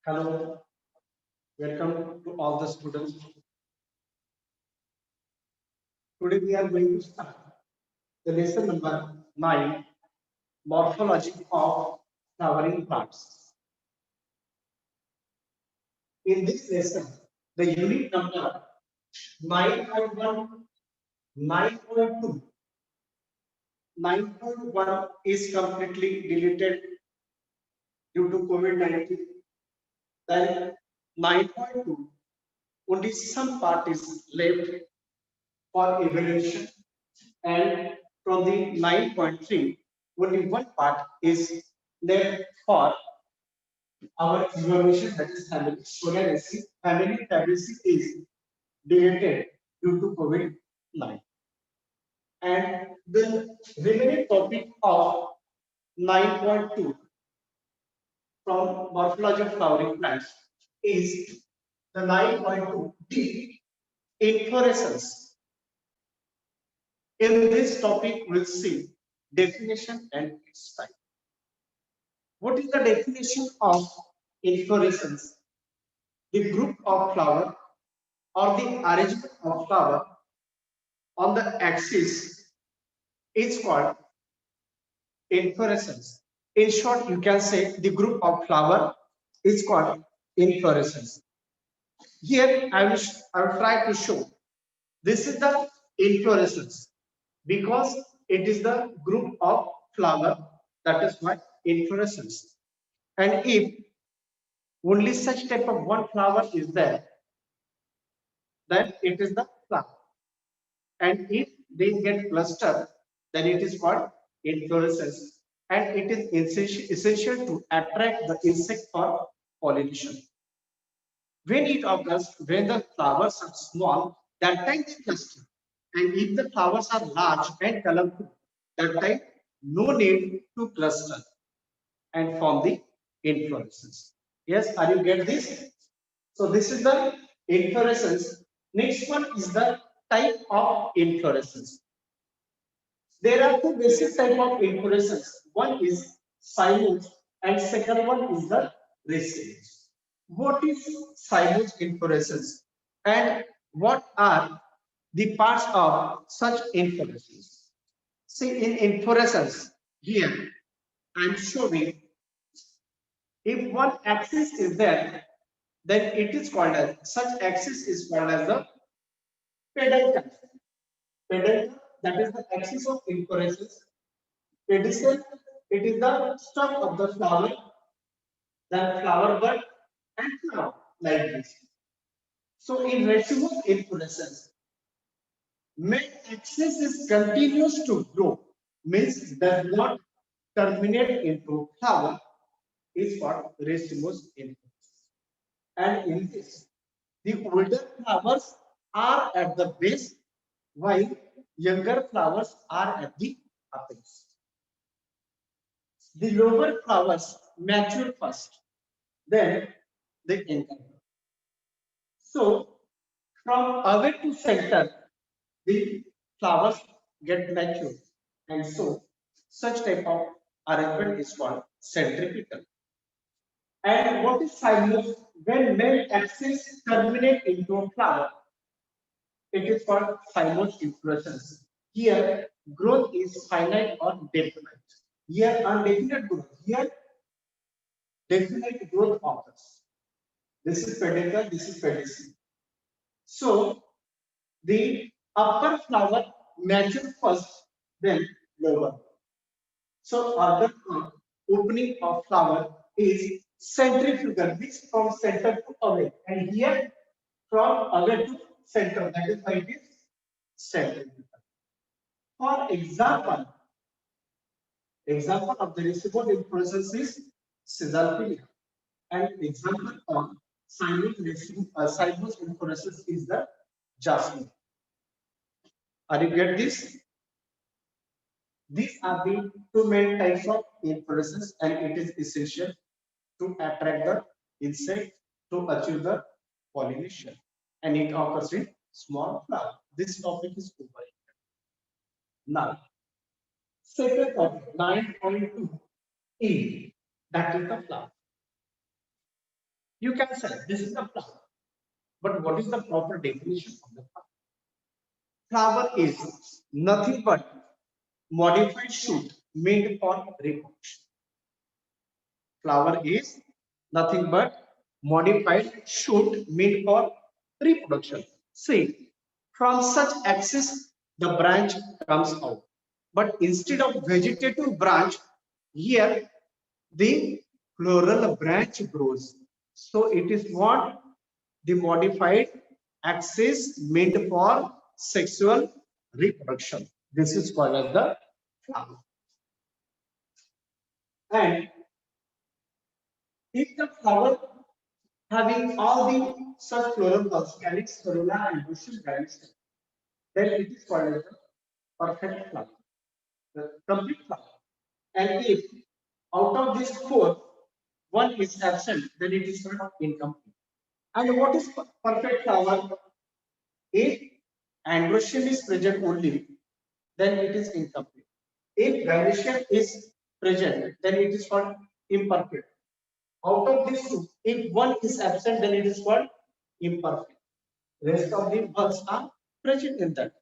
Hello, welcome to all the students. Today we are going to start the lesson number 9, Morphology of Flowering Plants. In this lesson, the unit number 9.1, 9.2, 9.1 is completely deleted due to COVID-19. Then 9.2, only some part is left for evaluation, and from the 9.3 only one part is left for our evaluation, that is family solanaceae. Family fabaceae is deleted due to COVID-19, and the remaining topic of 9.2 from morphology of flowering plants is the 9.2 D, inflorescence. In this topic, we'll see definition and its type. What is the definition of inflorescence? The group of flower or the arrangement of flower on the axis is called inflorescence. In short, you can say the group of flower is called inflorescence. Here, I will try to show this is the inflorescence because it is the group of flower, that is why inflorescence. And if only such type of one flower is there, then it is the flower. And if they get cluster, then it is called inflorescence. And it is essential to attract the insect for pollination. When it occurs, when the flowers are small, that time they cluster. And if the flowers are large and colorful, that time no need to cluster and form the inflorescence. Yes, are you get this? So this is the inflorescence. Next one is the type of inflorescence. There are two basic type of inflorescence. One is cymose and second one is the racemose. What is cymose inflorescence and what are the parts of such inflorescence? See, in inflorescence, here I am showing if one axis is there, then it is called as, such axis is called as the peduncle. Peduncle, that is the axis of inflorescence. Pedicel, it is the stalk of the flower, then flower bud and flower, like this. So in racemose inflorescence, main axis is continues to grow, means does not terminate into flower, is called racemose inflorescence. And in this, the older flowers are at the base, while younger flowers are at the apex. The lower flowers mature first, then they enter. So, from away to center, the flowers get mature, and so such type of arrangement is called centripetal. And what is cymose? When male axis terminate into a flower, it is called cymose inflorescence. Here, growth is finite or definite. Here, undefinite growth. Here, definite growth occurs. This is peduncle, this is pedicel. So, the upper flower mature first, then lower. So, order of opening of flower is centrifugal, means from center to away. And here, from away to center, that is why it is centrifugal. For example of the receivable inflorescence is Caesalpinia, and example of cymose inflorescence is the jasmine. Are you get this? These are the two main types of inflorescence, and it is essential to attract the insect to achieve the pollination. And it occurs in small flower. This topic is over. Now, second topic, 9.2 E, that is the flower. You can say this is the flower. But what is the proper definition of the flower? Flower is nothing but modified shoot meant for reproduction. Flower is nothing but modified shoot meant for reproduction. See, from such axis the branch comes out. But instead of vegetative branch, here the floral branch grows. So it is what the modified axis meant for sexual reproduction. This is called as the flower. And if the flower having all the such floral buds, calyx, corolla, and bushes, then it is called as the perfect flower, the complete flower. And if out of these four, one is absent, then it is not incomplete. And what is perfect flower? If androecium is present only, then it is incomplete. If gynoecium is present, then it is called imperfect. Out of these two, if one is absent, then it is called imperfect. Rest of the buds are present in that.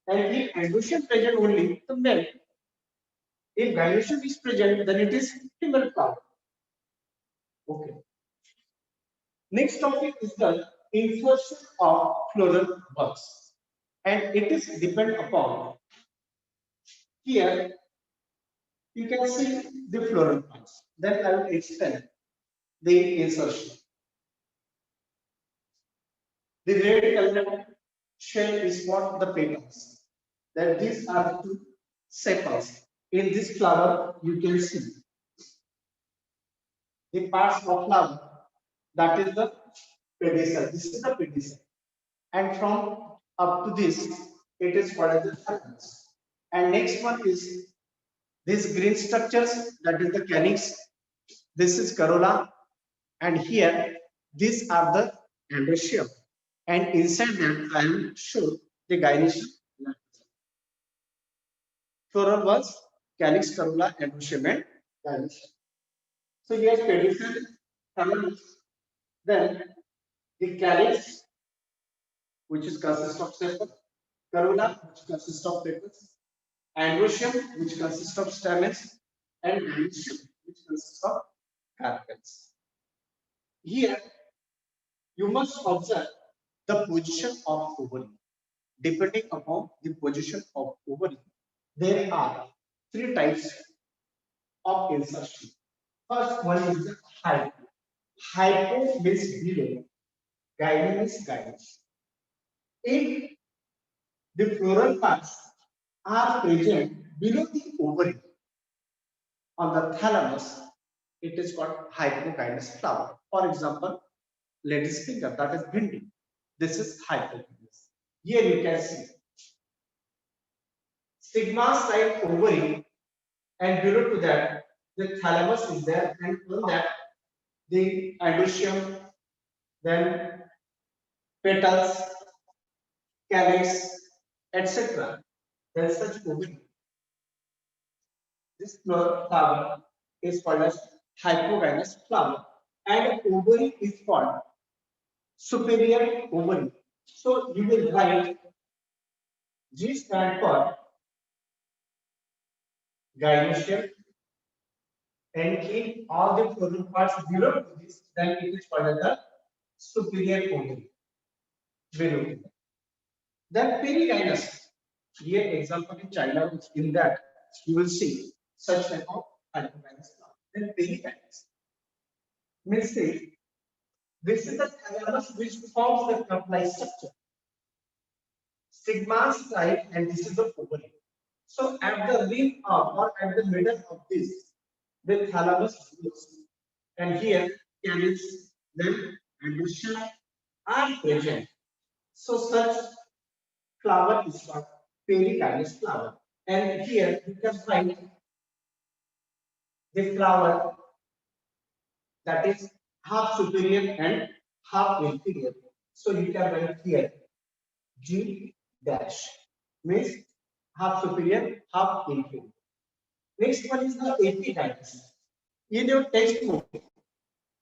And if androecium present only, the male. If gynoecium is present, then it is female flower. Okay. Next topic is the insertion of floral buds, and it is depend upon here. You can see the floral buds. Then I will explain the insertion. The red colored shell is what the petals. Then these are the two sepals. In this flower, you can see the parts of flower. That is the pedicel. This is the pedicel. And from up to this, it is called as the thalamus. And next one is these green structures, that is the calyx. This is corolla, and here these are the androecium. And inside that, I will show the gynoecium. Floral buds, calyx, corolla, androecium, and gynoecium. So here pedicel, thalamus, then the calyx, which is consists of sepal, corolla, which consists of petals, androecium, which consists of stamens, and gynoecium, which consists of carpels. Here, you must observe the position of ovary. Depending upon the position of ovary, there are three types of insertion. First one is the hypo. Hypo means below, gyne means gyne. If the floral parts are present below the ovary on the thalamus, it is called hypogynous flower. For example, lady's finger, that is bindi. This is hypogynous. Here you can see sigma side ovary, and below to that the thalamus is there, and on that the androecium, then petals, calyx, etc. Then such ovary. This flower is called as hypogynous flower, and ovary is called superior ovary. So you will write G stand for gynoecium, and keep all the floral parts below to this, then it is called as the superior ovary. Below to that. Then perigynous. Here example in China, in that you will see such type of hypogynous flower. Then perigynous means say, this is the thalamus which forms the cup-like structure. Sigma side, and this is the ovary. So at the rim of or at the middle of this, the thalamus grows. And here calyx, then androecium are present. So such flower is called perigynous flower. And here you can find the flower that is half superior and half inferior. So you can write here G dash means half superior, half inferior. Next one is the epidynamics. In your textbook,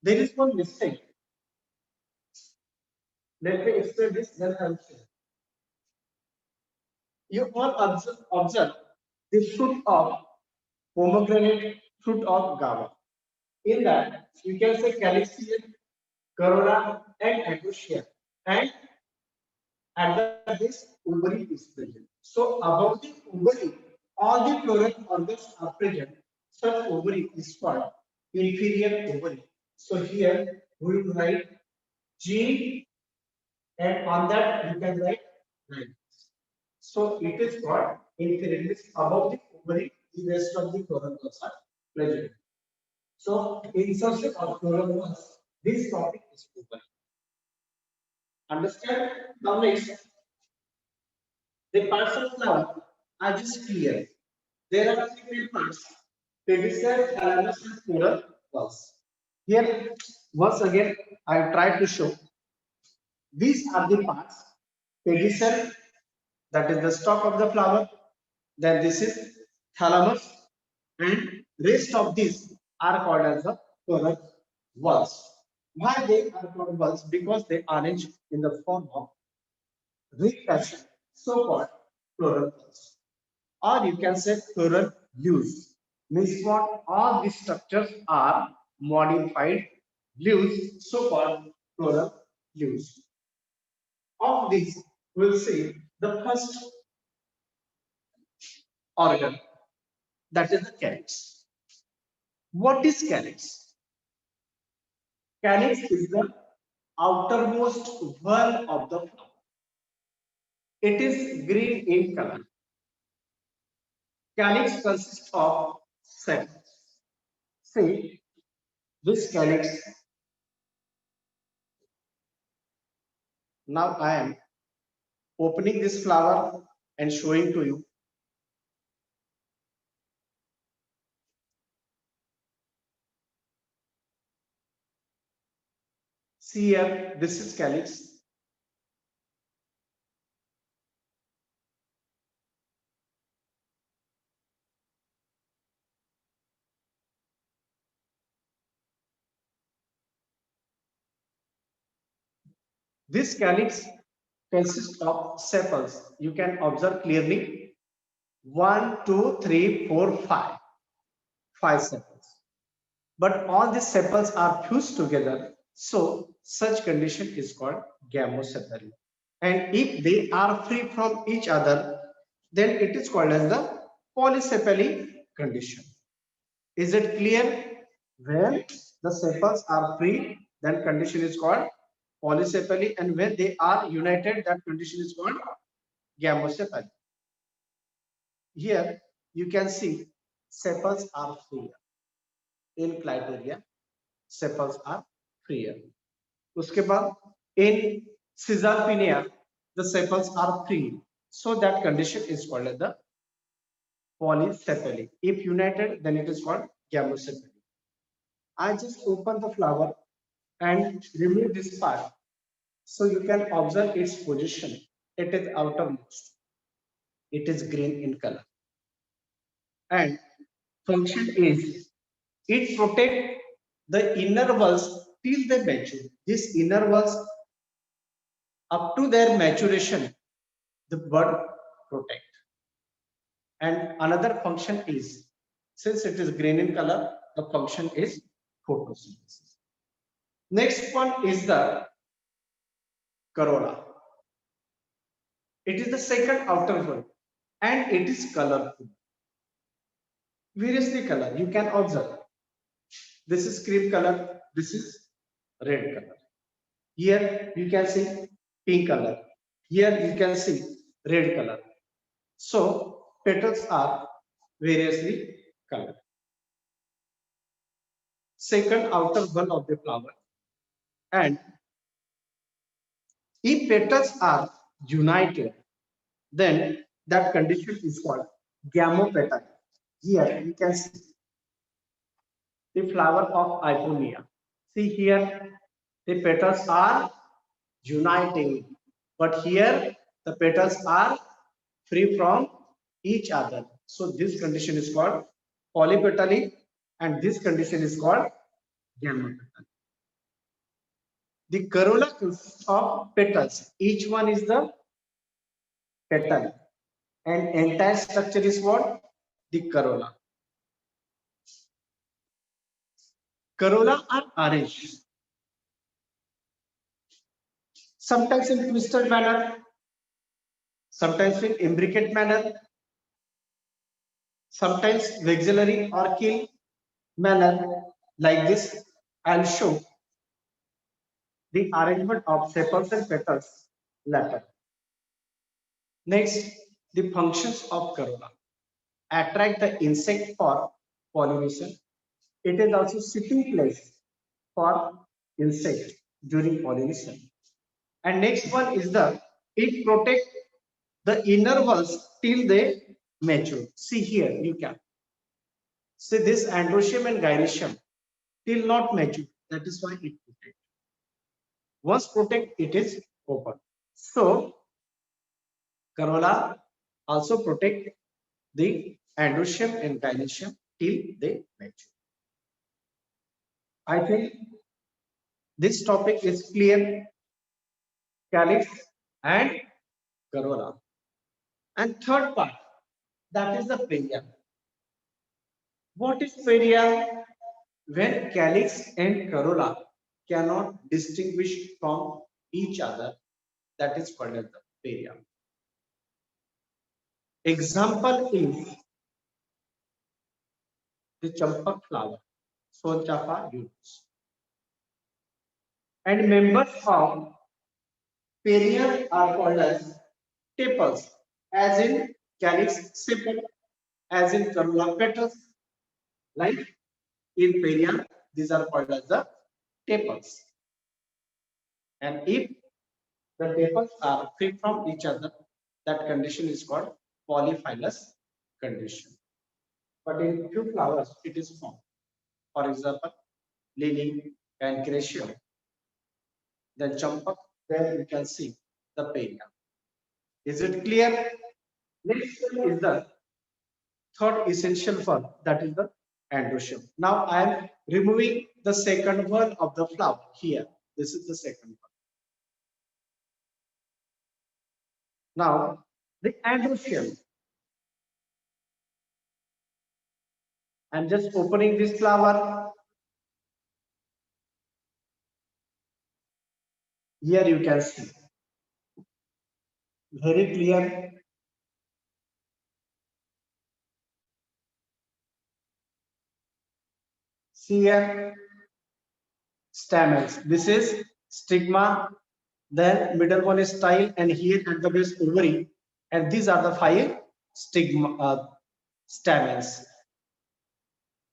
there is one mistake. Let me explain this, then I will say. You all observe the fruit of pomegranate, fruit of guava. In that, you can say calyxia, corolla, and acacia. And at the base, ovary is present. So above the ovary, all the floral organs are present. Such ovary is called inferior ovary. So here we will write G, and on that you can write 9. So it is called inferior. It is above the ovary, the rest of the floral organs are present. So insertion of floral organs, this topic is over. Understand? Now next, the parts of flower are just clear. There are three main parts: pedicel, thalamus, and floral valves. Here, once again, I have tried to show these are the parts: pedicel, that is the stalk of the flower. Then this is thalamus, and rest of these are called as the floral valves. Why they are called valves? Because they arrange in the form of recursion, so-called floral valves. Or you can say floral leaves. Means what? All these structures are modified leaves, so-called floral leaves. Of these, we'll see the first organ, that is the calyx. What is calyx? Calyx is the outermost whorl of the flower. It is green in color. Calyx consists of sepals. See, this calyx. Now I am opening this flower and showing to you. See here, this is calyx. This calyx consists of sepals. You can observe clearly 1, 2, 3, 4, 5. 5 sepals. But all these sepals are fused together. So such condition is called gamosepal. And if they are free from each other, then it is called as the polysepally condition. Is it clear? When the sepals are free, then condition is called polysepally, and when they are united, that condition is called gamosepally. Here you can see sepals are free. In Clitoria, sepals are freer. उसके बाद in Caesarpinea, the sepals are free. So that condition is called as the polysepally. If united, then it is called gamosepally. I just open the flower and remove this part, so you can observe its position. It is outermost. It is green in color. And function is it protect the inner walls till they mature. These inner walls, up to their maturation, the bud protect. And another function is, since it is green in color, the function is photosynthesis. Next one is the corolla. It is the second outer one, and it is colorful. Variously color, you can observe. This is cream color, this is red color. Here you can see pink color. Here you can see red color. So petals are variously colored. Second outer one of the flower. And if petals are united, then that condition is called gamopetal. Here you can see the flower of Ipomoea. See here, the petals are uniting, but here the petals are free from each other. So this condition is called polypetally, and this condition is called gamopetal. The corolla consists of petals. Each one is the petal, and entire structure is what? The corolla. Corolla are arranged sometimes in twisted manner, sometimes in imbricate manner, sometimes vexillary or keel manner. Like this, I'll show the arrangement of sepals and petals later. Next, the functions of corolla. Attract the insect for pollination. It is also sitting place for insect during pollination. And next one is it protect the inner walls till they mature. See here, you can see this androecium and gynoecium till not mature. That is why it protect. Once protect, it is open. So corolla also protect the androecium and gynoecium till they mature. I think this topic is clear. Calyx and corolla. And third part, that is the perianth. What is perianth? When calyx and corolla cannot distinguish from each other, that is called as the perianth. Example is the champak flower, Sonchapa Euros. And members of perianth are called as tepals, as in calyx sepal, as in corolla petals. Like in perianth, these are called as the tepals. And if the tepals are free from each other, that condition is called polyphylous condition. But in few flowers, it is formed. For example, lily, pancratium, then champak, there you can see the perianth. Is it clear? Next one is the third essential one, that is the androecium. Now I am removing the second one of the flower here. This is the second one. Now the androecium. I'm just opening this flower. Here you can see very clear. See here, stamens. This is stigma. Then middle one is style, and here at the base ovary. And these are the 5 stamens.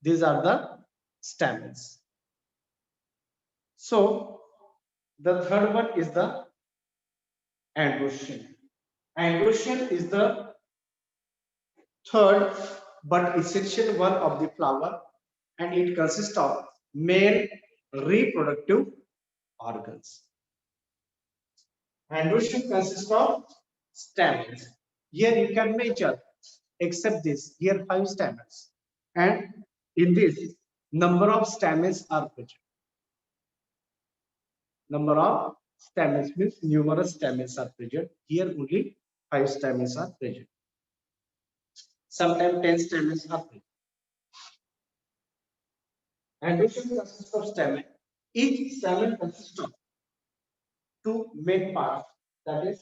These are the stamens. So the third one is the androecium. Androecium is the third but essential one of the flower, and it consists of male reproductive organs. Androecium consists of stamens. Here you can measure, except this, here 5 stamens, and in this number of stamens are present. Number of stamens means numerous stamens are present. Here only 5 stamens are present. Sometimes 10 stamens are present. Androecium consists of stamen. Each stamen consists of 2 main parts, that is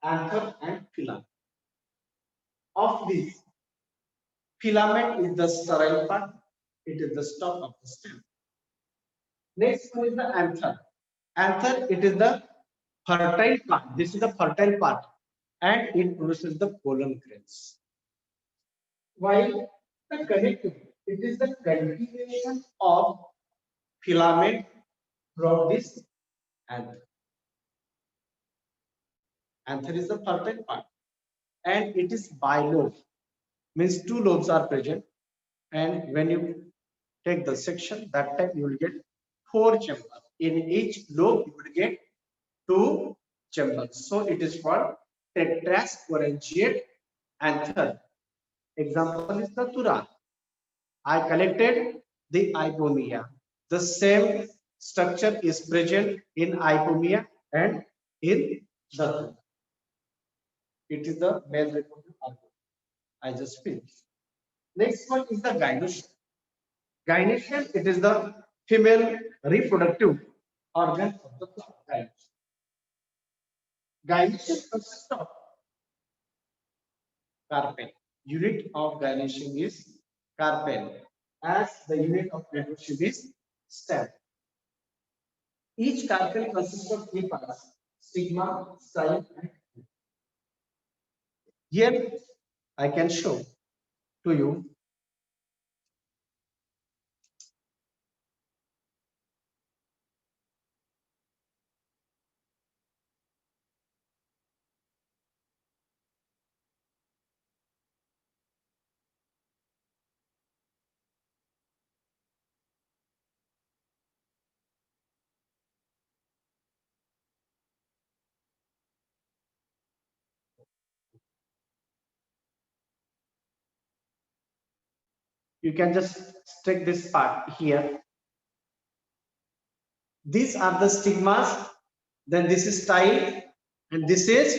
anther and filament. Of these, filament is the sterile part. It is the stalk of the stem. Next one is the anther. Anther, it is the fertile part. This is the fertile part, and it produces the pollen grains. While the connective, it is the continuation of filament from this anther. Anther is the fertile part, and it is bilobe, means 2 lobes are present. And when you take the section, that time you will get 4 chambers. In each lobe, you will get 2 chambers. So it is called tetrasporangiate anther. Example is the Tura. I collected the Ipomoea. The same structure is present in hypomere and in the thumb. It is the male reproductive organ. I just finished. Next one is the gynoecium. Gynoecium, it is the female reproductive organ of the flower. Gynoecium consists of carpel. Unit of gynoecium is carpel, as the unit of reproduction is stem. Each carpel consists of three parts: stigma, style, and here I can show to you you can just take this part here. These are the stigmas, then this is style, and this is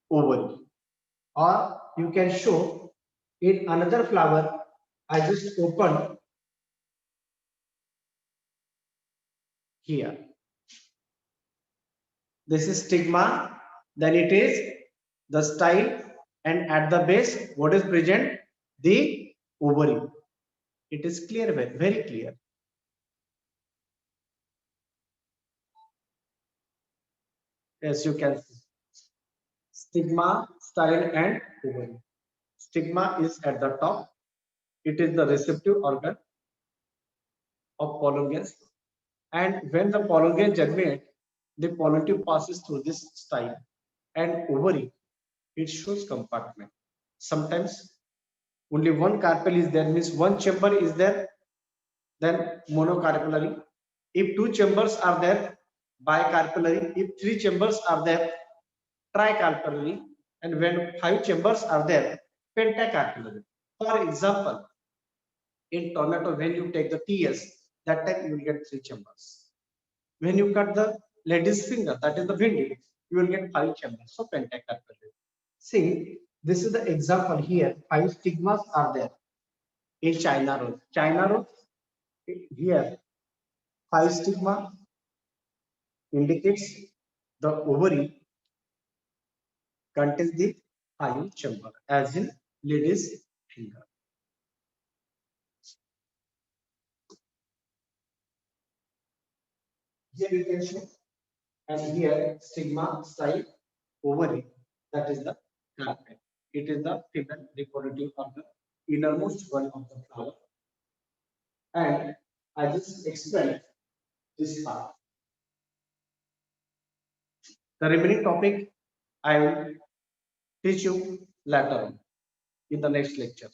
ovary. Or you can show in another flower. I just opened here. This is stigma, then it is the style, and at the base, what is present? The ovary. It is clear, very clear. As you can see, stigma, style, and ovary. Stigma is at the top. It is the receptive organ of pollen grains. And when the pollen grain germinate, the pollen tube passes through this style. And ovary, it shows compartment. Sometimes only one carpel is there, means one chamber is there, then monocarpellary. If two chambers are there, bicarpellary. If three chambers are there, tricarpellary. And when five chambers are there, pentacarpellary. For example, in tomato, when you take the TS, that time you will get three chambers. When you cut the lady's finger, that is the bindi, you will get five chambers. So pentacarpellary. See, this is the example here. Five stigmas are there in China rose. China rose, here, five stigma indicates the ovary contains the five chamber, as in lady's finger. Here you can show, and here stigma, style, ovary, that is the carpel. It is the female reproductive organ, innermost one of the flower. And I just explained this part. The remaining topic I will teach you later on in the next lecture.